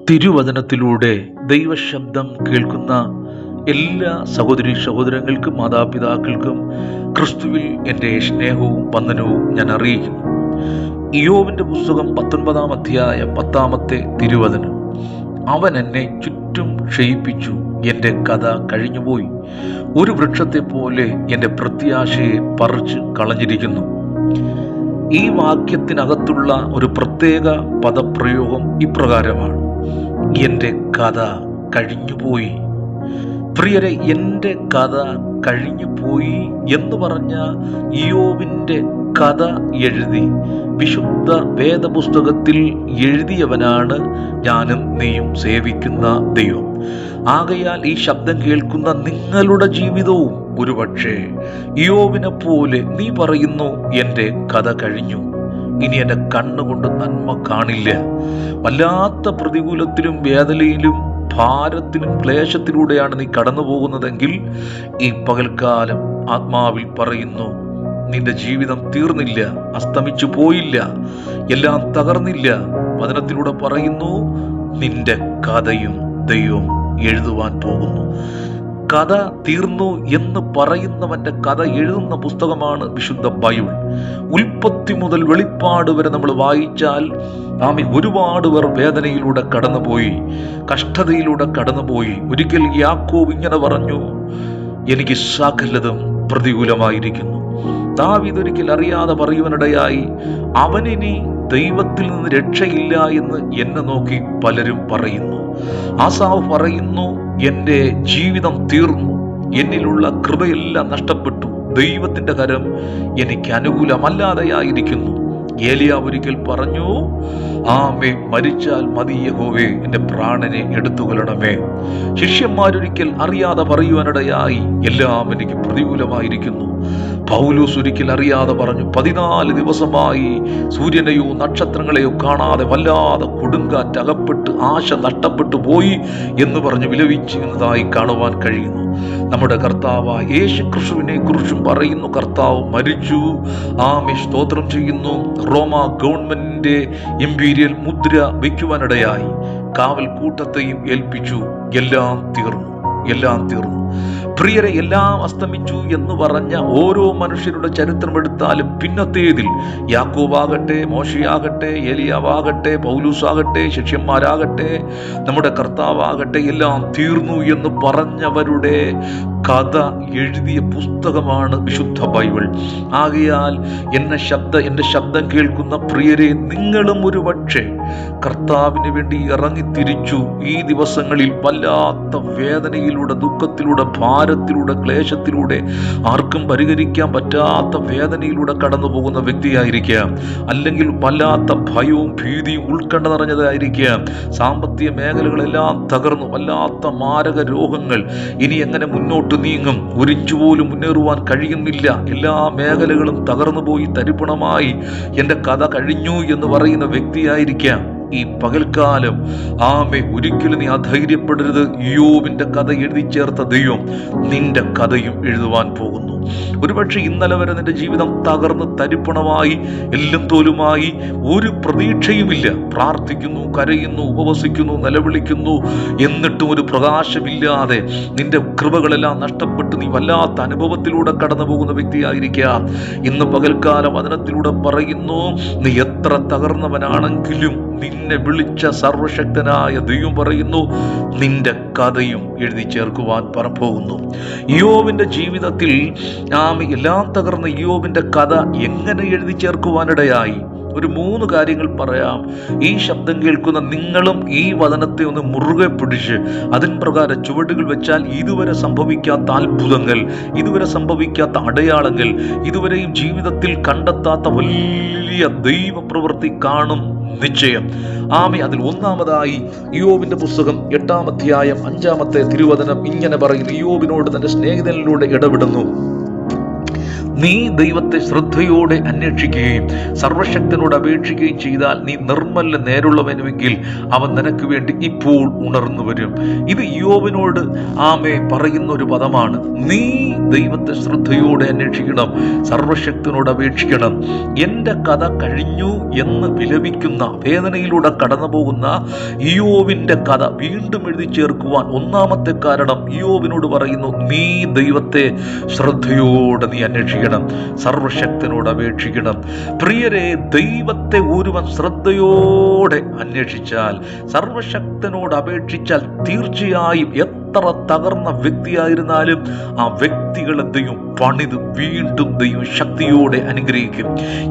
തിരുവചനത്തിലൂടെ ദൈവശബ്ദം കേൾക്കുന്ന എല്ലാ സഹോദരി സഹോദരങ്ങൾക്കും മാതാപിതാക്കൾക്കും ക്രിസ്തുവിൽ എൻ്റെ സ്നേഹവും വന്ദനവും ഞാൻ അറിയിക്കുന്നു. ഇയ്യോബിൻ്റെ പുസ്തകം 19-ാം അധ്യായം 10-ാമത്തെ തിരുവചനം. അവൻ എന്നെ ചുറ്റും ക്ഷയിപ്പിച്ചു, എൻ്റെ കഥ കഴിഞ്ഞുപോയി. ഒരു വൃക്ഷത്തെ പോലെ എൻ്റെ പ്രത്യാശയെ പറിച്ച് കളഞ്ഞിരിക്കുന്നു. ഈ വാക്യത്തിനകത്തുള്ള ഒരു പ്രത്യേക പദപ്രയോഗം ഇപ്രകാരമാണ്: എൻ്റെ കഥ കഴിഞ്ഞുപോയി. പ്രിയരെ, എൻ്റെ കഥ കഴിഞ്ഞുപോയി എന്ന് പറഞ്ഞ ഇയ്യോബിൻ്റെ കഥ എഴുതി വിശുദ്ധ വേദപുസ്തകത്തിൽ എഴുതിയവനാണ് ഞാനും നീയും സേവിക്കുന്ന ദൈവം. ആകയാൽ ഈ ശബ്ദം കേൾക്കുന്ന നിങ്ങളുടെ ജീവിതവും ഒരുപക്ഷെ ഇയ്യോബിനെ പോലെ നീ പറയുന്നു, എൻ്റെ കഥ കഴിഞ്ഞു, ഇനി എൻ്റെ കണ്ണുകൊണ്ട് നന്മ കാണില്ല. വല്ലാത്ത പ്രതികൂലത്തിലും വേദനയിലും ഭാരത്തിലും ക്ലേശത്തിലൂടെയാണ് നീ കടന്നു പോകുന്നതെങ്കിൽ ഈ പകൽക്കാലം ആത്മാവിൽ പറയുന്നു, നിന്റെ ജീവിതം തീർന്നില്ല, അസ്തമിച്ചു പോയില്ല, എല്ലാം തകർന്നില്ല. വചനത്തിലൂടെ പറയുന്നു, നിന്റെ കഥയും ദൈവം എഴുതുവാൻ പോകുന്നു. കഥ തീർന്നു എന്ന് പറയുന്നവന്റെ കഥ എഴുതുന്ന പുസ്തകമാണ് വിശുദ്ധ ബൈബിൾ. ഉൽപ്പത്തി മുതൽ വെളിപ്പാട് വരെ നമ്മൾ വായിച്ചാൽ ഒരുപാട് പേർ വേദനയിലൂടെ കടന്നുപോയി, കഷ്ടതയിലൂടെ കടന്നുപോയി. ഒരിക്കൽ യാക്കോബ് ഇങ്ങനെ പറഞ്ഞു, എനിക്ക് സകലതും പ്രതികൂലമായിരിക്കുന്നു. ദാവീദ് ഒരിക്കൽ അറിയാതെ പറയുവാനിടയായി, അവനിനി ദൈവത്തിൽ നിന്ന് രക്ഷയില്ല എന്ന് എന്നെ നോക്കി പലരും പറയുന്നു. ആസാവ് പറയുന്നു, എൻ്റെ ജീവിതം തീർന്നു, എന്നിലുള്ള കൃപയെല്ലാം നഷ്ടപ്പെട്ടു, ദൈവത്തിൻ്റെ കരം എനിക്ക് അനുകൂലമല്ലാതെയായിരിക്കുന്നു. ഏലിയാവ് ഒരിക്കൽ പറഞ്ഞു, ആമേ, മരിച്ചാൽ മതി യഹോവേ, എൻ്റെ പ്രാണനെ എടുത്തുകൊള്ളണമേ. ശിഷ്യന്മാരൊരിക്കൽ അറിയാതെ പറയുവാനിടയായി, എല്ലാം എനിക്ക് പ്രതികൂലമായിരിക്കുന്നു. പൗലോസ് ഒരിക്കൽ അറിയാതെ പറഞ്ഞു, 14 ദിവസമായി സൂര്യനെയോ നക്ഷത്രങ്ങളെയോ കാണാതെ വല്ലാതെ കൊടുങ്കാറ്റ് അകപ്പെട്ട് ആശ നഷ്ടപ്പെട്ടു പോയി എന്ന് പറഞ്ഞ് വിലപിച്ചിരുന്നതായി കാണുവാൻ കഴിയുന്നു. നമ്മുടെ കർത്താവായ യേശു ക്രിസ്തുവിനെ കുറിച്ചും പറയുന്നു, കർത്താവ് മരിച്ചു, ആമേ, സ്തോത്രം ചെയ്യുന്നു. റോമ ഗവൺമെന്റിന്റെ ഇമ്പീരിയൽ മുദ്ര വയ്ക്കുവാനിടയായി കാവൽ കൂട്ടത്തെയും ഏൽപ്പിച്ചു. എല്ലാം തീർന്നു, എല്ലാം തീർന്നു. പ്രിയരെ, എല്ലാം അസ്തമിച്ചു എന്ന് പറഞ്ഞ ഓരോ മനുഷ്യരുടെ ചരിത്രം എടുത്താലും പിന്നത്തേതിൽ യാക്കോബാകട്ടെ, മോശയാകട്ടെ, ഏലിയാവാകട്ടെ, പൗലൂസാകട്ടെ, ശിഷ്യന്മാരാകട്ടെ, നമ്മുടെ കർത്താവാകട്ടെ, എല്ലാം തീർന്നു എന്ന് പറഞ്ഞവരുടെ കഥ എഴുതിയ പുസ്തകമാണ് വിശുദ്ധ ബൈബിൾ. ആകയാൽ എൻ്റെ ശബ്ദം കേൾക്കുന്ന പ്രിയരെ, നിങ്ങളും ഒരുപക്ഷെ കർത്താവിന് വേണ്ടി ഇറങ്ങിത്തിരിച്ചു ഈ ദിവസങ്ങളിൽ വല്ലാത്ത വേദനയിലൂടെ, ദുഃഖത്തിലൂടെ, ഭാരത്തിലൂടെ, ക്ലേശത്തിലൂടെ, ആർക്കും പരിഹരിക്കാൻ പറ്റാത്ത വേദനയിലൂടെ കടന്നു പോകുന്ന വ്യക്തിയായിരിക്കാം. അല്ലെങ്കിൽ വല്ലാത്ത ഭയവും ഭീതിയും ഉത്കണ്ഠ നിറഞ്ഞതായിരിക്കാം. സാമ്പത്തിക മേഖലകളെല്ലാം തകർന്നു, വല്ലാത്ത മാരക രോഗങ്ങൾ, ഇനി എങ്ങനെ മുന്നോട്ട് നീങ്ങും, ഒരിഞ്ചു പോലും മുന്നേറുവാൻ കഴിയുന്നില്ല, എല്ലാ മേഖലകളും തകർന്നു പോയി, തരിപ്പണമായി, എൻ്റെ കഥ കഴിഞ്ഞു എന്ന് പറയുന്ന വ്യക്തിയായിരിക്കാം. ഈ പകൽക്കാലം ആമേ, ഒരിക്കലും നീ അധൈര്യപ്പെടരുത്. ഇയ്യോബിന്റെ കഥ എഴുതി ചേർത്ത ദൈവം നിന്റെ കഥയും എഴുതുവാൻ പോകുന്നു. ഒരുപക്ഷെ ഇന്നലെ വരെ നിന്റെ ജീവിതം തകർന്ന് തരിപ്പണമായി, എല്ലും തോലുമായി, ഒരു പ്രതീക്ഷയുമില്ല. പ്രാർത്ഥിക്കുന്നു, കരയുന്നു, ഉപവസിക്കുന്നു, നിലവിളിക്കുന്നു, എന്നിട്ടും ഒരു പ്രകാശമില്ലാതെ നിന്റെ കൃപകളെല്ലാം നഷ്ടപ്പെട്ട് നീ വല്ലാത്ത അനുഭവത്തിലൂടെ കടന്നു പോകുന്ന വ്യക്തിയായിരിക്കാം. ഇന്ന് പകൽക്കാലം വചനത്തിലൂടെ പറയുന്നു, നീ എത്ര തകർന്നവനാണെങ്കിലും നിന്നെ വിളിച്ച സർവശക്തനായ ദൈവം പറയുന്നു, നിന്റെ കഥയും എഴുതി ചേർക്കുവാൻ പോകുന്നു. ഇയ്യോബിന്റെ ജീവിതത്തിൽ എല്ലാം തകർന്ന ഇയ്യോബിന്റെ കഥ എങ്ങനെ എഴുതി ചേർക്കുവാനിടയായി? ഒരു 3 കാര്യങ്ങൾ പറയാം. ഈ ശബ്ദം കേൾക്കുന്ന നിങ്ങളും ഈ വചനത്തെ ഒന്ന് മുറുകെ പിടിച്ച് അതിൻ പ്രകാരം ചുവടുകൾ വെച്ചാൽ ഇതുവരെ സംഭവിക്കാത്ത അത്ഭുതങ്ങൾ, ഇതുവരെ സംഭവിക്കാത്ത അടയാളങ്ങൾ, ഇതുവരെയും ജീവിതത്തിൽ കണ്ടെത്താത്ത വലിയ ദൈവപ്രവൃത്തി കാണും നിശ്ചയം. ആമേ. അതിൽ ഒന്നാമതായി ഇയ്യോബിന്റെ പുസ്തകം 8-ാം അധ്യായം 5-ാമത്തെ തിരുവചനം ഇങ്ങനെ പറയുന്നു. ഇയ്യോബിനോട് തന്റെ സ്നേഹിതനിലൂടെ ഇടപെടുന്നു. നീ ദൈവത്തെ ശ്രദ്ധയോടെ അന്വേഷിക്കുകയും സർവശക്തനോട് അപേക്ഷിക്കുകയും ചെയ്താൽ നീ നിർമ്മല നേരുള്ളവനുമെങ്കിൽ അവൻ നിനക്ക് വേണ്ടി ഇപ്പോൾ ഉണർന്നു വരും. ഇത് ഇയ്യോബിനോട് പറയുന്ന ഒരു പദമാണ്. നീ ദൈവത്തെ ശ്രദ്ധയോടെ അന്വേഷിക്കണം, സർവശക്തനോട് അപേക്ഷിക്കണം. എൻ്റെ കഥ കഴിഞ്ഞു എന്ന് വിലപിക്കുന്ന, വേദനയിലൂടെ കടന്നു പോകുന്ന ഇയ്യോബിൻ്റെ കഥ വീണ്ടും എഴുതി ചേർക്കുവാൻ ഒന്നാമത്തെ കാരണം ഇയ്യോബിനോട് പറയുന്നു, നീ ദൈവത്തെ ശ്രദ്ധയോടെ നീ അന്വേഷിക്കണം, സർവശക്തനോട് അപേക്ഷിക്കണം. പ്രിയരെ, ദൈവത്തെ ഒരുവൻ ശ്രദ്ധയോടെ അന്വേഷിച്ചാൽ, സർവശക്തനോട് അപേക്ഷിച്ചാൽ തീർച്ചയായും എത്ര തകർന്ന വ്യക്തിയായിരുന്നാലും ആ വ്യക്തികളെ ദൈവം പണിത് വീണ്ടും ദൈവം ശക്തിയോടെ അനുഗ്രഹിക്കും.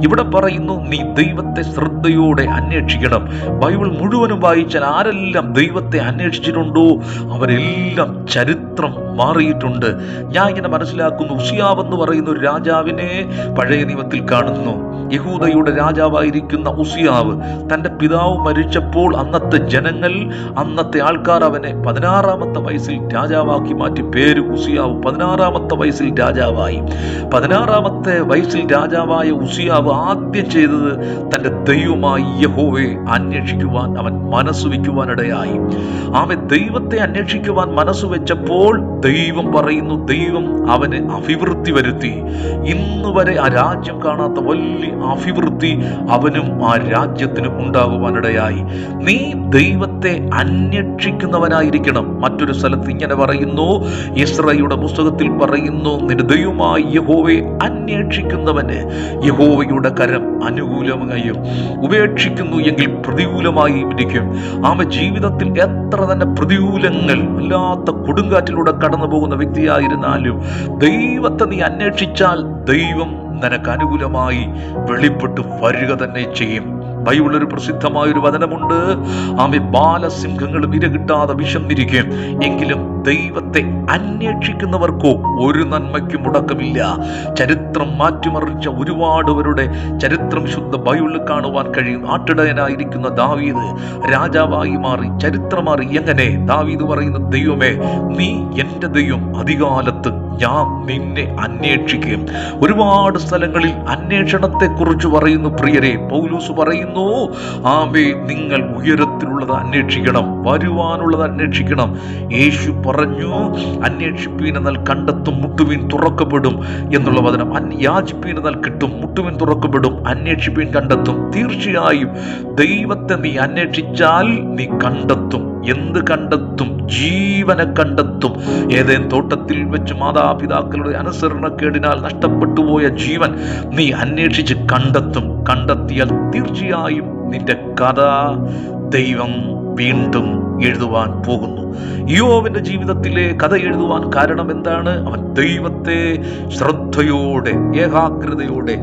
ഇവിടെ പറയുന്നു, നീ ദൈവത്തെ ശ്രദ്ധയോടെ അന്വേഷിക്കണം. ബൈബിൾ മുഴുവനും വായിച്ചാൽ ആരെല്ലാം ദൈവത്തെ അന്വേഷിച്ചിട്ടുണ്ടോ അവരെല്ലാം ചരിത്രം മാറിയിട്ടുണ്ട്. ഞാൻ ഇങ്ങനെ മനസ്സിലാക്കുന്നു, ഉസിയാവ് എന്ന് പറയുന്ന ഒരു രാജാവിനെ പഴയ നിയമത്തിൽ കാണുന്നു. യഹൂദയുടെ രാജാവായിരിക്കുന്ന ഉസിയാവ് തൻ്റെ പിതാവ് മരിച്ചപ്പോൾ അന്നത്തെ ജനങ്ങൾ, അന്നത്തെ ആൾക്കാർ അവനെ 16-ാമത്തെ വയസ്സിൽ രാജാവാക്കി മാറ്റി. പേര് ഉസിയാവ്. 16-ാമത്തെ വയസ്സിൽ രാജാവായി. 16-ാമത്തെ വയസ്സിൽ രാജാവായ ഉസിയാവ് ആദ്യം ചെയ്തത് തൻ്റെ ദൈവമായ യഹോവയെ അന്വേഷിക്കുവാൻ അവൻ മനസ്സ് വയ്ക്കുവാനിടയായി. അവൻ ദൈവത്തെ അന്വേഷിക്കുവാൻ മനസ്സ് വെച്ചപ്പോൾ ദൈവം പറയുന്നു, ദൈവം അവന് അഭിവൃദ്ധി വരുത്തി. ഇന്ന് വരെ ആ രാജ്യം കാണാത്ത വലിയ അഭിവൃദ്ധി അവനും ആ രാജ്യത്തിനും ഉണ്ടാകുവാനിടയായി. നീ ദൈവത്തെ അന്വേഷിക്കുന്നവനായിരിക്കണം. മറ്റൊരു സ്ഥലത്ത് ഇങ്ങനെ പറയുന്നു, യിസ്രായേലിന്റെ പുസ്തകത്തിൽ പറയുന്നു, നിന്റെ ദൈവമായ യഹോവയെ അന്വേഷിക്കുന്നവന് യഹോവയുടെ കരം അനുകൂലമായും ഉപേക്ഷിക്കുന്നു എങ്കിൽ പ്രതികൂലമായി ഇരിക്കും. അവൻ ജീവിതത്തിൽ എത്ര തന്നെ പ്രതികൂലങ്ങൾ, അല്ലാത്ത കൊടുങ്കാറ്റിലൂടെ കടന്നു പോകുന്ന വ്യക്തിയായിരുന്നാലും ദൈവത്തെ നീ അന്വേഷിച്ചാൽ ദൈവം നിനക്ക് അനുകൂലമായി വെളിപ്പെട്ട് വരിക തന്നെ ചെയ്യും. ബൈബിളിൽ ഒരു പ്രസിദ്ധമായൊരു വചനമുണ്ട്, ബാലസിംഹങ്ങളും ഇര കിട്ടാതെ വിശന്നിരിക്കും, എങ്കിലും ദൈവത്തെ അന്വേഷിക്കുന്നവർക്കോ ഒരു നന്മയ്ക്കും മുടക്കമില്ല. ചരിത്രം മാറ്റിമറിച്ച ഒരുപാടുവരുടെ ചരിത്രം ശുദ്ധ ബൈബിളിൽ കാണുവാൻ കഴിയും. ആട്ടിടയനായിരിക്കുന്ന ദാവീദ് രാജാവായി മാറി, ചരിത്രം മാറി. എങ്ങനെ? ദാവീദ് പറയുന്നു, ദൈവമേ, നീ എൻ്റെ ദൈവം, അധികാലത്ത് ഞാൻ നിന്നെ അന്വേഷിക്കും. ഒരുപാട് സ്ഥലങ്ങളിൽ അന്വേഷണത്തെ കുറിച്ച് പറയുന്നു. പ്രിയരെ, പൗലോസ് പറയുന്നു, നിങ്ങൾ ഉയരത്തിലുള്ളത് അന്വേഷിക്കണം, വരുവാനുള്ളത് അന്വേഷിക്കണം. യേശു പറഞ്ഞു, അന്വേഷിപ്പീൻ എന്നാൽ കണ്ടെത്തും, മുട്ടുവീൻ തുറക്കപ്പെടും എന്നുള്ള വചനം. യാചിപ്പീൻ എന്നാൽ കിട്ടും, മുട്ടുവീൻ തുറക്കപ്പെടും, അന്വേഷിപ്പീൻ കണ്ടെത്തും. തീർച്ചയായും ദൈവത്തെ നീ അന്വേഷിച്ചാൽ നീ കണ്ടെത്തും. എന്ത് കണ്ടെത്തും? ജീവനെ കണ്ടെത്തും. ഏതേൻ തോട്ടത്തിൽ വെച്ച് മാതാപിതാക്കളുടെ അനുസരണക്കേടിനാൽ നഷ്ടപ്പെട്ടു പോയ ജീവൻ നീ അന്വേഷിച്ച് കണ്ടെത്തും. കണ്ടെത്തിയാൽ തീർച്ചയായും നിന്റെ കഥ ദൈവം വീണ്ടും എഴുതുവാൻ പോകുന്നു. ഇയ്യോബിന്റെ ജീവിതത്തിലെ കഥ എഴുതുവാൻ കാരണം എന്താണ്? അവൻ ദൈവത്തെ ശ്രദ്ധയോടെ, ഏകാഗ്രതയോടെ,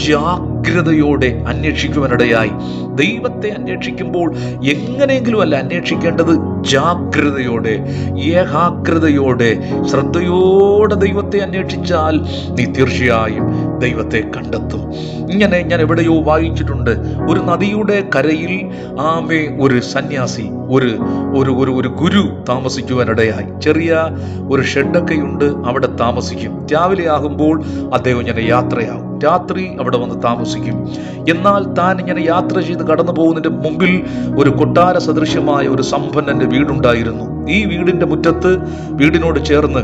ജാഗ്രതയോടെ അന്വേഷിക്കുവാനിടയായി. ദൈവത്തെ അന്വേഷിക്കുമ്പോൾ എങ്ങനെയെങ്കിലും അല്ല അന്വേഷിക്കേണ്ടത്, ജാഗ്രതയോടെ, ഏകാഗ്രതയോടെ, ശ്രദ്ധയോടെ ദൈവത്തെ അന്വേഷിച്ചാൽ നീ തീർച്ചയായും ദൈവത്തെ കണ്ടെത്തും. ഇങ്ങനെ ഞാൻ എവിടെയോ വായിച്ചിട്ടുണ്ട്, ഒരു നദിയുടെ കരയിൽ ഒരു സന്യാസി, ഒരു ഗുരു താമസിക്കുവാനിടയായി. ചെറിയ ഒരു ഷെഡൊക്കെയുണ്ട്, അവിടെ താമസിക്കും. രാവിലെ ആകുമ്പോൾ അദ്ദേഹം ഇങ്ങനെ യാത്രയാകും, രാത്രി അവിടെ വന്ന് താമസിക്കും. എന്നാൽ താൻ ഇങ്ങനെ യാത്ര ചെയ്ത് കടന്നു പോകുന്നതിന്റെ മുമ്പിൽ ഒരു കൊട്ടാര സദൃശ്യമായ ഒരു സമ്പന്നന്റെ വീടുണ്ടായിരുന്നു. ഈ വീടിന്റെ മുറ്റത്ത്, വീടിനോട് ചേർന്ന്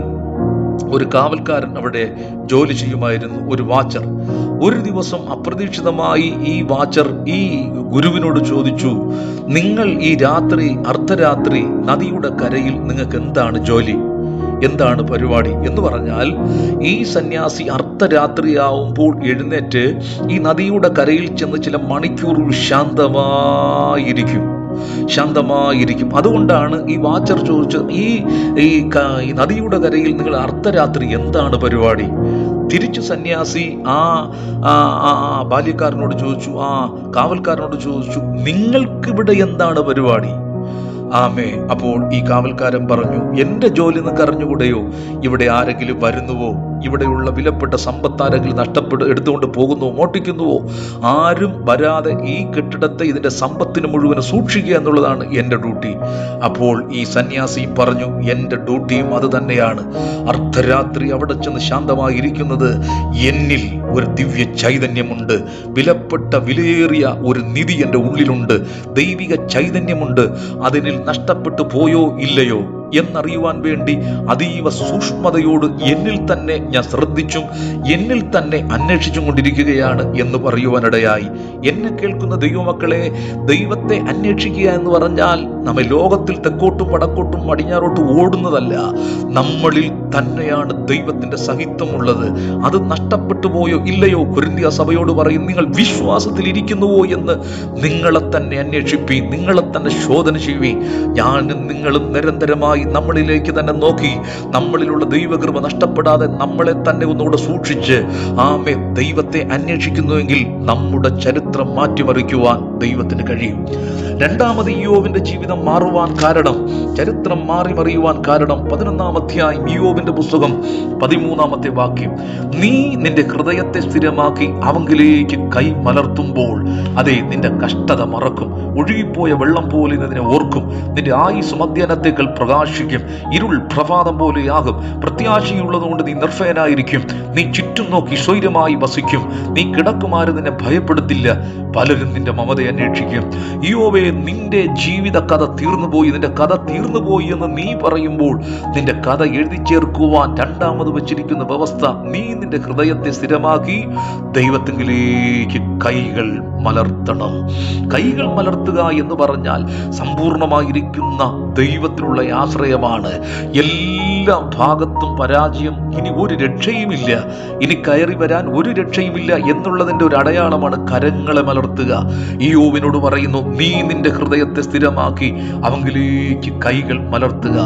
ഒരു കാവൽക്കാരൻ അവിടെ ജോലി ചെയ്യുമായിരുന്നു, ഒരു വാച്ചർ. ഒരു ദിവസം അപ്രതീക്ഷിതമായി ഈ വാച്ചർ ഈ ഗുരുവിനോട് ചോദിച്ചു, നിങ്ങൾ ഈ രാത്രി, അർദ്ധരാത്രി നദിയുടെ കരയിൽ നിങ്ങൾക്ക് എന്താണ് ജോലി, എന്താണ് പരിപാടി എന്ന് പറഞ്ഞാൽ, ഈ സന്യാസി അർദ്ധരാത്രിയാവുമ്പോൾ എഴുന്നേറ്റ് ഈ നദിയുടെ കരയിൽ ചെന്ന് ചില മണിക്കൂറുകൾ ശാന്തമായിരിക്കും. അതുകൊണ്ടാണ് ഈ വാച്ചർ ചോദിച്ചത്, ഈ നദിയുടെ കരയിൽ നിങ്ങൾ അർദ്ധരാത്രി എന്താണ് പരിപാടി? തിരിച്ചു സന്യാസി ബാല്യക്കാരനോട് ചോദിച്ചു, കാവൽക്കാരനോട് ചോദിച്ചു, നിങ്ങൾക്കിവിടെ എന്താണ് പരിപാടി? അപ്പോൾ ഈ കാവൽക്കാരൻ പറഞ്ഞു, എന്റെ ജോലി നിങ്ങൾക്ക് അറിഞ്ഞുകൂടെയോ? ഇവിടെ ആരെങ്കിലും വരുന്നുവോ ഇവിടെയുള്ള വിലപ്പെട്ട സമ്പത്താരെങ്കിലും എടുത്തുകൊണ്ട് പോകുന്നുവോ, മോട്ടിക്കുന്നുവോ? ആരും വരാതെ ഈ കെട്ടിടത്തെ, ഇതിന്റെ സമ്പത്തിന് മുഴുവൻ സൂക്ഷിക്കുക എന്നുള്ളതാണ് എൻ്റെ ഡ്യൂട്ടി. അപ്പോൾ ഈ സന്യാസി പറഞ്ഞു, എൻ്റെ ഡ്യൂട്ടിയും അത് തന്നെയാണ്. അർദ്ധരാത്രി അവിടെ ചെന്ന് ശാന്തമായിരിക്കുന്നത്, എന്നിൽ ഒരു ദിവ്യ ചൈതന്യമുണ്ട്, വിലയേറിയ ഒരു നിധി എൻ്റെ ഉള്ളിലുണ്ട്, ദൈവിക ചൈതന്യമുണ്ട്. അതിനിൽ നഷ്ടപ്പെട്ടു പോയോ ഇല്ലയോ എന്നറിയുവാൻ വേണ്ടി അതീവ സൂക്ഷ്മതയോട് എന്നിൽ തന്നെ ഞാൻ ശ്രദ്ധിച്ചും എന്നിൽ തന്നെ അന്വേഷിച്ചും കൊണ്ടിരിക്കുകയാണ് എന്ന് പറയുവാനിടയായി. എന്നെ കേൾക്കുന്ന ദൈവമക്കളെ, ദൈവത്തെ അന്വേഷിക്കുക എന്ന് പറഞ്ഞാൽ നമ്മെ ലോകത്തിൽ തെക്കോട്ടും വടക്കോട്ടും പടിഞ്ഞാറോട്ടും ഓടുന്നതല്ല. നമ്മളിൽ തന്നെയാണ് ദൈവത്തിന്റെ സഹിത്വമുള്ളത്. അത് നഷ്ടപ്പെട്ടു പോയോ ഇല്ലയോ? കൊരിന്ത്യ സഭയോട് പറയും, നിങ്ങൾ വിശ്വാസത്തിൽ ഇരിക്കുന്നുവോ എന്ന് നിങ്ങളെ തന്നെ അന്വേഷിപ്പീൻ, നിങ്ങളെ തന്നെ ശോധന ചെയ്യുവീൻ. ഞാനും നിങ്ങളും നിരന്തരമായി നമ്മളിലേക്ക് തന്നെ നോക്കി നമ്മളിലുള്ള ദൈവകൃപ നഷ്ടപ്പെടാതെ നമ്മളെ തന്നെ ഒന്നുകൂടെ സൂക്ഷിച്ച് ദൈവത്തെ അന്വേഷിക്കുന്നുവെങ്കിൽ നമ്മുടെ ചരിത്രം മാറ്റിമറിക്കുവാൻ ദൈവത്തിന് കഴിയും. രണ്ടാമത് ഇയ്യോബിന്റെ ജീവിതം മാറുവാൻ കാരണം, ചരിത്രം മാറി മറിയുവാൻ കാരണം 11-ാം അധ്യായം ഇയ്യോബിന്റെ പുസ്തകം 13-ാമത്തെ വാക്യം, നീ നിന്റെ ഹൃദയത്തെ സ്ഥിരമാക്കി അവങ്കിലേക്ക് കൈ മലർത്തുമ്പോൾ അതെ നിന്റെ കഷ്ടത മറക്കും, ഒഴുകിപ്പോയ വെള്ളം പോലെ നിന്നെ ഓർക്കും, നിന്റെ ആയുസ് മധ്യാഹ്നത്തേക്കാൾ പ്രകാശിക്കും, ഇരുൾ പ്രഭാതം പോലെയാകും. പ്രത്യാശയുള്ളതുകൊണ്ട് നീ നിർഭയനായിരിക്കും, നീ ചുറ്റും നോക്കി സ്വൈര്യമായി വസിക്കും, നീ കിടക്കുമാരും നിന്നെ ഭയപ്പെടുത്തില്ല, പലരും നിന്റെ മമത അന്വേഷിക്കും. ഇയ്യോബേ, നിന്റെ ജീവിത കഥ തീർന്നുപോയി, നിന്റെ കഥ തീർന്നുപോയി എന്ന് നീ പറയുമ്പോൾ നിന്റെ കഥ എഴുതി ചേർക്കുവാൻ രണ്ടാമത് വച്ചിരിക്കുന്ന വ്യവസ്ഥ, നീ നിന്റെ ഹൃദയത്തെ സ്ഥിരമാക്കി ദൈവത്തിങ്കിലേക്ക് കൈകൾ മലർത്തണം. കൈകൾ മലർത്തുക എന്ന് പറഞ്ഞാൽ സമ്പൂർണമായിരിക്കുന്ന ദൈവത്തിലുള്ള ആശ്രയമാണ്. എല്ലാ ഭാഗത്തും പരാജയം, ഇനി ഒരു രക്ഷയുമില്ല, ഇനി കയറി വരാൻ ഒരു രക്ഷയുമില്ല എന്നുള്ളതിന്റെ ഒരു അടയാളമാണ് കരങ്ങളെ മലർത്തുക. ഇയ്യോബിനോട് പറയുന്നു, നീ നിന്റെ ഹൃദയത്തെ സ്ഥിരമാക്കി അവങ്കിലേക്ക് കൈകൾ മലർത്തുക.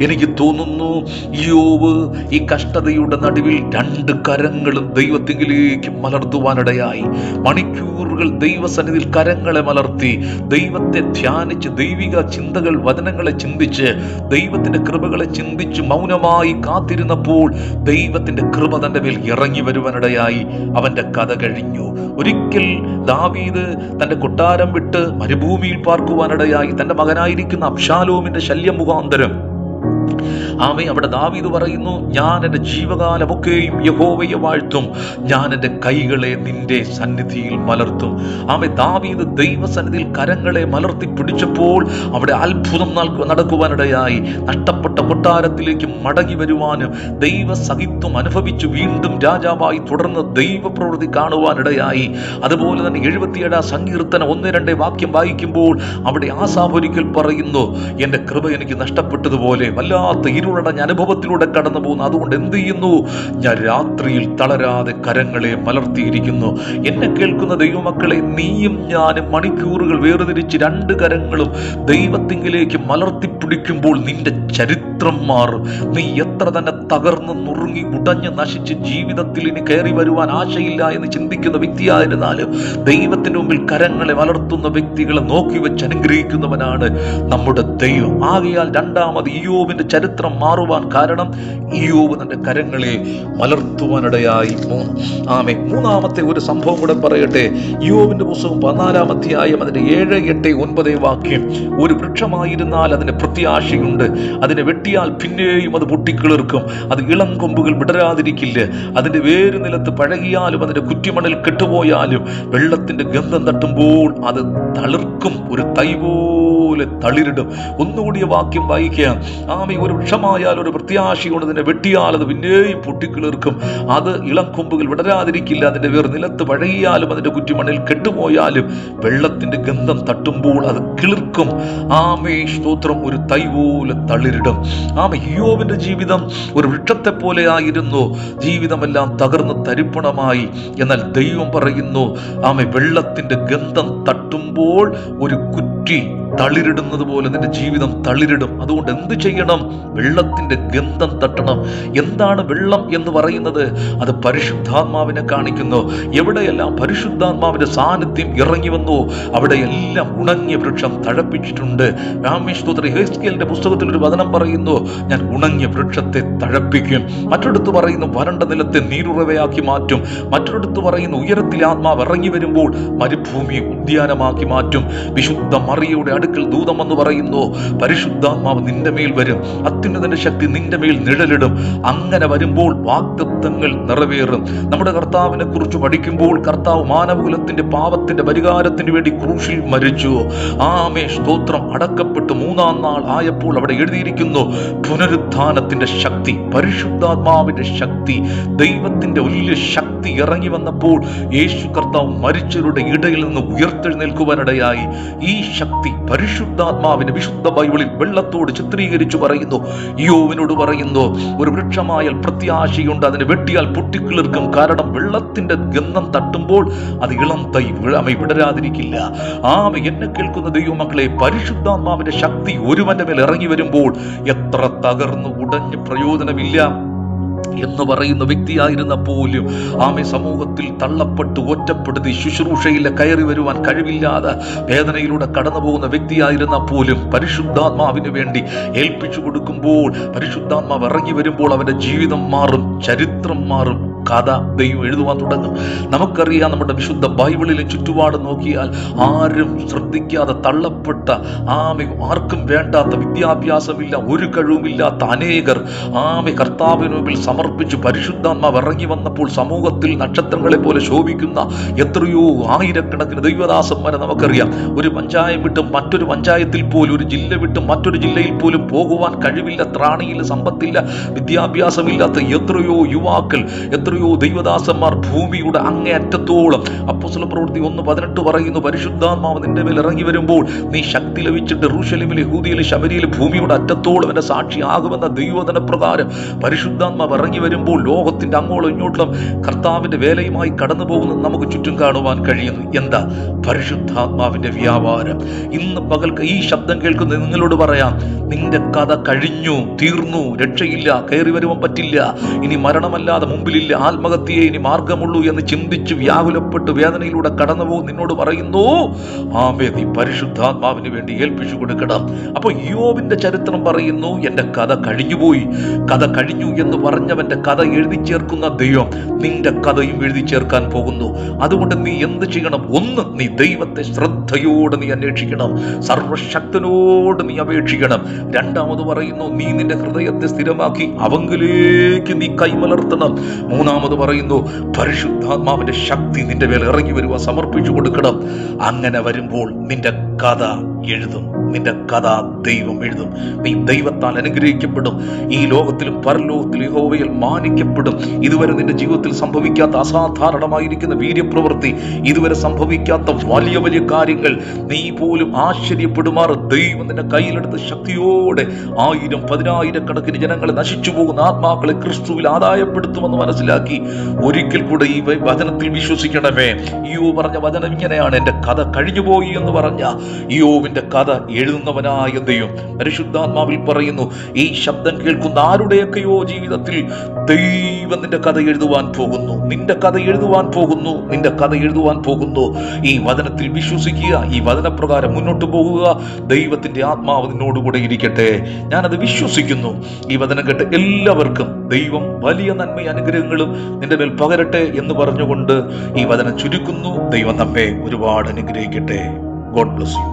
എനിക്ക് തോന്നുന്നു ഇയ്യോബ് ഈ കഷ്ടതയുടെ നടുവിൽ രണ്ട് കരങ്ങളും ദൈവത്തിങ്കിലേക്ക് മലർത്തുവാനിടയായി. മണിക്കൂറുകൾ ദൈവസന്നിധിയിൽ കരങ്ങളെ മലർത്തി ദൈവത്തെ ധ്യാനിച്ച് ദൈവിക ചിന്തകൾ, വചനങ്ങളെ ചിന്തിച്ച് ദൈവത്തിന്റെ കൃപകളെ ചിന്തിച്ച് മൗനമായി കാത്തിരുന്നപ്പോൾ ദൈവത്തിന്റെ കൃപ തന്റെ മേൽ ഇറങ്ങി വരുവാനിടയായി. അവന്റെ കഥ കഴിഞ്ഞു. ഒരിക്കൽ ദാവീദ് തന്റെ കൊട്ടാരം വിട്ട് മരുഭൂമിയിൽ പാർക്കുവാനിടയായി. തന്റെ മകനായിരിക്കുന്ന അബ്ശാലോമിന്റെ ശല്യം മുഖാന്തരം അവിടെ ദാവീദ് പറയുന്നു, ഞാൻ എൻ്റെ ജീവകാലമൊക്കെയും യഹോവയെ വാഴ്ത്തും, ഞാൻ എൻ്റെ കൈകളെ നിന്റെ സന്നിധിയിൽ മലർത്തും. ദാവീദ് ദൈവസന്നിധിയിൽ കരങ്ങളെ മലർത്തി പിടിച്ചപ്പോൾ അവിടെ അത്ഭുതം നടക്കുവാനിടയായി. നഷ്ടപ്പെട്ട കൊട്ടാരത്തിലേക്ക് മടങ്ങി വരുവാനും ദൈവസഹിത്വം അനുഭവിച്ചു വീണ്ടും രാജാവായി തുടർന്ന് ദൈവപ്രവൃത്തി കാണുവാനിടയായി. അതുപോലെ തന്നെ 77-ാം സങ്കീർത്തനം 1-2 വാക്യം വായിക്കുമ്പോൾ അവിടെ ആസാഫ് ഒരിക്കൽ പറയുന്നു, എൻ്റെ കൃപ എനിക്ക് നഷ്ടപ്പെട്ടതുപോലെ വല്ലാത്ത ഇരുളടഞ്ഞ അനുഭവത്തിലൂടെ കടന്നു പോകുന്നു. അതുകൊണ്ട് എന്ത് ചെയ്യുന്നു? ഞാൻ രാത്രിയിൽ തളരാതെ കരങ്ങളെ മലർത്തിയിരിക്കുന്നു. എന്നെ കേൾക്കുന്ന ദൈവമക്കളെ, നീയും ഞാനും മണിക്കൂറുകൾ വേർതിരിച്ച് രണ്ട് കരങ്ങളും ദൈവത്തിങ്കിലേക്ക് മലർത്തിപ്പിടിക്കുമ്പോൾ നിന്റെ ചരിത്രം മാറും. നീ എത്ര തന്നെ തകർന്ന് നുറുങ്ങി ഉടഞ്ഞ് നശിച്ച് ജീവിതത്തിൽ ഇനി കയറി വരുവാൻ ആശയില്ല എന്ന് ചിന്തിക്കുന്ന വ്യക്തിയായിരുന്നാലും ദൈവത്തിന് മുമ്പിൽ കരങ്ങളെ മലർത്തുന്ന വ്യക്തികളെ നോക്കി വെച്ച് അനുഗ്രഹിക്കുന്നവനാണ് നമ്മുടെ ദൈവം. ആകയാൽ രണ്ടാമത് ഇയ്യോബിന്റെ ചരിത്രം മാറുവാൻ കാരണം ഇയ്യോബ് തന്റെ കരങ്ങളെ മലർത്തുവാനിടയായി. മൂന്നാമത്തെ ഒരു സംഭവം കൂടെ പറയട്ടെ. ഇയ്യോബിന്റെ പുസ്തകം 14-ാം അധ്യായം അതിന്റെ 7, 8, 9 വാക്യം, ഒരു വൃക്ഷമായിരുന്നാൽ അതിന് പ്രത്യാശയുണ്ട്, അതിനെ വെട്ടിയാൽ പിന്നെയും അത് പൊട്ടിക്കിളിർക്കും, അത് ഇളം കൊമ്പുകൾ വിടരാതിരിക്കില്ല, അതിന്റെ വേര് നിലത്ത് പഴകിയാലും അതിന്റെ കുറ്റിമണിൽ കെട്ടുപോയാലും വെള്ളത്തിന്റെ ഗന്ധം തട്ടുമ്പോൾ അത് തളിർക്കും, ഒരു തൈ പോലെ തളിരിടും. ഒന്നുകൂടിയ വാക്യം വായിക്കാം. ഒരു വൃക്ഷമായാൽ ഒരു പ്രത്യാശയുണ്ട്, അതിനെ വെട്ടിയാൽ അത് പിന്നെയും പൊട്ടിക്കിളിർക്കും, അത് ഇളം കൊമ്പുകൾ വിടരാതിരിക്കില്ല, അതിന്റെ വേർ നിലത്ത് പഴകിയാലും അതിന്റെ കുറ്റിമണ്ണിൽ കെട്ടുപോയാലും വെള്ളത്തിന്റെ ഗന്ധം തട്ടുമ്പോൾ അത് കിളിർക്കും. സ്തോത്രം, ഒരു തൈ പോലെ തളിരിടും. ഇയ്യോബിന്റെ ജീവിതം ഒരു വൃക്ഷത്തെ പോലെ ആയിരുന്നു. ജീവിതമെല്ലാം തകർന്ന് തരിപ്പണമായി. എന്നാൽ ദൈവം പറയുന്നു, വെള്ളത്തിന്റെ ഗന്ധം തട്ടുമ്പോൾ ഒരു കുറ്റി തളിരിടുന്നത് പോലെ നിന്റെ ജീവിതം തളിരിടും. അതുകൊണ്ട് എന്ത് ചെയ്യണം? വെള്ളത്തിന്റെ ഗന്ധം തട്ടണം. എന്താണ് വെള്ളം എന്ന് പറയുന്നത്? അത് പരിശുദ്ധാത്മാവിനെ കാണിക്കുന്നു. എവിടെയെല്ലാം പരിശുദ്ധാത്മാവിന്റെ സാന്നിധ്യം ഇറങ്ങി വന്നു അവിടെയെല്ലാം ഉണങ്ങിയ വൃക്ഷം തഴപ്പിച്ചിട്ടുണ്ട്. ഹെസ്കേലിന്റെ പുസ്തകത്തിൽ ഒരു വചനം പറയുന്നു, ഞാൻ ഉണങ്ങിയ വൃക്ഷത്തെ തഴപ്പിക്കും. മറ്റൊരിടത്ത് പറയുന്നു, വരണ്ട നിലത്തെ നീരുറവയാക്കി മാറ്റും. മറ്റൊരിടത്ത് പറയുന്നു, ഉയരത്തിലെ ആത്മാവ് ഇറങ്ങി വരുമ്പോൾ മരുഭൂമിയെ ഉദ്യാനമാക്കി മാറ്റും. വിശുദ്ധ മറിയയുടെ അടുക്കൽ ദൂതം എന്ന് പറയുന്നു, പരിശുദ്ധാത്മാവ് നിന്റെ മേൽ വരും, അത്യുന്നതന്റെ ശക്തി നിന്റെ മേൽ നിഴലിടും. അങ്ങനെ വരുമ്പോൾ വാഗ്ദത്തങ്ങൾ നിറവേറും. നമ്മുടെ കർത്താവിനെ കുറിച്ച് പഠിക്കുമ്പോൾ കർത്താവ് മാനവകുലത്തിന്റെ പാപത്തിന്റെ പരിഹാരത്തിന് വേണ്ടി ക്രൂശിൽ മരിച്ചു. ആമേ സ്തോത്രം. അടക്കപ്പെട്ട് 3-ാം നാൾ ആയപ്പോൾ അവിടെ എഴുതിയിരിക്കുന്നു, പുനരുത്ഥാനത്തിന്റെ ശക്തി, പരിശുദ്ധാത്മാവിന്റെ ശക്തി, ദൈവത്തിന്റെ വലിയ ശക്തി ഇറങ്ങി വന്നപ്പോൾ യേശു കർത്താവ് മരിച്ചവരുടെ ഇടയിൽ നിന്ന് ഉയർത്തെഴുന്നേൽക്കുവാനിടയായി. ഈ ശക്തി പരിശുദ്ധാത്മാവിന്റെ വിശുദ്ധ ബൈബിളിൽ വെള്ളത്തോട് ചിത്രീകരിച്ചു പറയുന്നു. യോവിനോട് പറയുന്നു, ഒരു വൃക്ഷമായാൽ പ്രത്യാശയുണ്ട്, അതിനെ വെട്ടിയാൽ പൊട്ടിക്കിളിർക്കും. കാരണം വെള്ളത്തിന്റെ ഗന്ധം തട്ടുമ്പോൾ അത് ഇളം തൈ വിടരാതിരിക്കില്ല. എന്നെ കേൾക്കുന്ന ദൈവമക്കളെ, പരിശുദ്ധാത്മാവിന്റെ ശക്തി ഒരുവന്റെ മേൽ ഇറങ്ങി വരുമ്പോൾ എത്ര തകർന്നു ഉടഞ്ഞ് പ്രയോജനമില്ല എന്ന് പറയുന്ന വ്യക്തിയായിരുന്ന പോലും സമൂഹത്തിൽ തള്ളപ്പെട്ട് ഒറ്റപ്പെടുത്തി ശുശ്രൂഷയിലെ കയറി വരുവാൻ കഴിവില്ലാതെ വേദനയിലൂടെ കടന്നു പോകുന്ന വ്യക്തിയായിരുന്ന പോലും പരിശുദ്ധാത്മാവിന് വേണ്ടി ഏൽപ്പിച്ചു കൊടുക്കുമ്പോൾ, പരിശുദ്ധാത്മാവ് ഇറങ്ങി വരുമ്പോൾ അവന്റെ ജീവിതം മാറും, ചരിത്രം മാറും, കഥ ദൈവം എഴുതുവാൻ തുടങ്ങും. നമുക്കറിയാം, നമ്മുടെ വിശുദ്ധ ബൈബിളിലെ ചുറ്റുപാട് നോക്കിയാൽ ആരും ശ്രദ്ധിക്കാതെ തള്ളപ്പെട്ട ആർക്കും വേണ്ടാത്ത, വിദ്യാഭ്യാസമില്ല, ഒരു കഴിവുമില്ലാത്ത അനേകർ കർത്താവിന് മുമ്പിൽ സമർപ്പിച്ച് പരിശുദ്ധാത്മാവ് ഇറങ്ങി വന്നപ്പോൾ സമൂഹത്തിൽ നക്ഷത്രങ്ങളെ പോലെ ശോഭിക്കുന്ന എത്രയോ ആയിരക്കണക്കിന് ദൈവദാസന്മാരെ നമുക്കറിയാം. ഒരു പഞ്ചായത്ത് വിട്ടും മറ്റൊരു പഞ്ചായത്തിൽ പോലും, ഒരു ജില്ല വിട്ടും മറ്റൊരു ജില്ലയിൽ പോലും പോകുവാൻ കഴിവില്ല, ത്രാണിയില്ല, സമ്പത്തില്ല, വിദ്യാഭ്യാസമില്ലാത്ത എത്രയോ യുവാക്കൾ, എത്രയോ ദൈവദാസന്മാർ ഭൂമിയുടെ അങ്ങേയറ്റത്തോളം. അപ്പോസ്തല പ്രവൃത്തി 1:18 പറയുന്നു, പരിശുദ്ധാത്മാവ് നിന്റെ മേൽ ഇറങ്ങി വരുമ്പോൾ നീ ശക്തി ലഭിച്ചിട്ട് യെരൂശലേമിലെ, യഹൂദിയിലെ, ശമരിയിലെ, ഭൂമിയുടെ അറ്റത്തോളം എന്റെ സാക്ഷിയാകുമെന്ന ദൈവവചന പ്രകാരം പരിശുദ്ധാത്മാവ് ഇറങ്ങി വരുമ്പോൾ ലോകത്തിന്റെ അങ്ങോളം ഇങ്ങോട്ടും കർത്താവിന്റെ വേലയുമായി കടന്നു പോകുന്നത് നമുക്ക് ചുറ്റും കാണുവാൻ കഴിയുന്നു. എന്താ? പരിശുദ്ധാത്മാവിന്റെ വ്യാപാരം. ഇന്ന് പകൽ ഈ ശബ്ദം കേൾക്കുന്ന നിങ്ങളോട് പറയാം, നിന്റെ കഥ കഴിഞ്ഞു, തീർന്നു, രക്ഷയില്ല, കയറി വരുവാൻ പറ്റില്ല, ഇനി മരണമല്ലാതെ മുമ്പിലില്ല, ആത്മഹത്യയെ ഇനി മാർഗമുള്ളൂ എന്ന് ചിന്തിച്ച് വ്യാകുലപ്പെട്ട് വേദനയിലൂടെ കടന്നു പോകും നിന്നോട് പറയുന്നു, നീ പരിശുദ്ധാത്മാവിന് വേണ്ടി ഏൽപ്പിച്ചു കൊടുക്കണം. അപ്പൊ യോബിന്റെ ചരിത്രം പറയുന്നു, എന്റെ കഥ കഴിഞ്ഞുപോയി. കഥ കഴിഞ്ഞു എന്ന് പറഞ്ഞവന്റെ കഥ എഴുതി ചേർക്കുന്ന ദൈവം നിന്റെ കഥയും എഴുതി ചേർക്കാൻ പോകുന്നു. അതുകൊണ്ട് നീ എന്ത് ചെയ്യണം? ഒന്ന്, നീ ദൈവത്തെ ശ്രദ്ധയോടെ നീ അന്വേഷിക്കണം, സർവശക്തനോട് നീ അപേക്ഷിക്കണം. രണ്ടാമത് പറയുന്നു, നീ നിന്റെ ഹൃദയത്തെ സ്ഥിരമാക്കി അവങ്കിലേക്ക് നീ കൈമലർത്തണം. മൂന്നാമത് പറയുന്നു, പരിശുദ്ധാത്മാവിന്റെ ശക്തി നിന്റെ മേൽ ഇറങ്ങി വരുവാൻ സമർപ്പിച്ചു കൊടുക്കണം. അങ്ങനെ വരുമ്പോൾ നിന്റെ കഥ എഴുതും, നിന്റെ കഥ ദൈവം എഴുതും. നീ ദൈവത്താൽ അനുഗ്രഹിക്കപ്പെടും. ഈ ലോകത്തിലും പരലോകത്തിലും യഹോവയിൽ മാനിക്കപ്പെടും. ഇതുവരെ നിന്റെ ജീവിതത്തിൽ സംഭവിക്കാത്ത അസാധാരണമായിരിക്കുന്ന വീര്യപ്രവൃത്തി, ഇതുവരെ സംഭവിക്കാത്ത വലിയ വലിയ കാര്യങ്ങൾ നീ പോലും ആശ്ചര്യപ്പെടുമാറ് ദൈവം നിന്റെ കയ്യിലെടുത്ത് ശക്തിയോടെ 1000-10,000 കണക്കിന് ജനങ്ങളെ നശിച്ചു പോകുന്ന ആത്മാക്കളെ ക്രിസ്തുവിൽ ആദായപ്പെടുത്തുമെന്ന് മനസ്സിലാക്കി ഒരിക്കൽ കൂടെ ഈ വചനത്തിൽ വിശ്വസിക്കണമേ. യോബ് പറഞ്ഞ വചനം ഇങ്ങനെയാണ്, എന്റെ കഥ കഴിഞ്ഞുപോയി എന്ന് പറഞ്ഞ യോബിന്റെ കഥ എഴുതുന്നവനായ ദൈവം പരിശുദ്ധാത്മാവിൽ പറയുന്നു, ഈ ശബ്ദം കേൾക്കുന്ന ആരുടെയൊക്കെയോ ജീവിതത്തിൽ ദൈവം നിന്റെ കഥ എഴുതുവാൻ പോകുന്നു, നിന്റെ കഥ എഴുതുവാൻ പോകുന്നു, നിന്റെ കഥ എഴുതുവാൻ പോകുന്നു. ഈ വചനത്തിൽ വിശ്വസിക്കുക, ഈ വചനപ്രകാരം മുന്നോട്ട് പോകുക. ദൈവത്തിന്റെ ആത്മാവ് നിന്നോടുകൂടെ ഇരിക്കട്ടെ. ഞാനത് വിശ്വസിക്കുന്നു. ഈ വചനം കേട്ട് എല്ലാവർക്കും ദൈവം വലിയ നന്മ അനുഗ്രഹങ്ങളും നിന്റെ മേൽ പകരട്ടെ എന്ന് പറഞ്ഞുകൊണ്ട് ഈ വചനം ചുരുക്കുന്നു. ദൈവം നമ്മെ ഒരുപാട് അനുഗ്രഹിക്കട്ടെ. God bless you.